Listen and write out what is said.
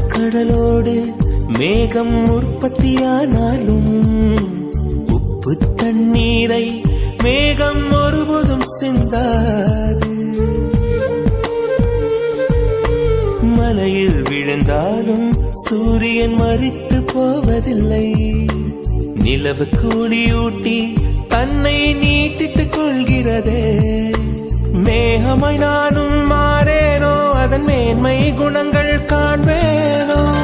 கடலோடு மேகம் உற்பத்தியானாலும் உப்பு தண்ணீரை மேகம் ஒருபோதும் சிந்தாது. மலையில் விழுந்தாலும் சூரியன் மறித்து போவதில்லை. நிலவு கூலியூட்டி தன்னை நீட்டித்துக் கொள்கிறதே. மேகமாய் நானும் மாறேனோ, அதன் மேன்மை குணங்கள் காண்பேனோ.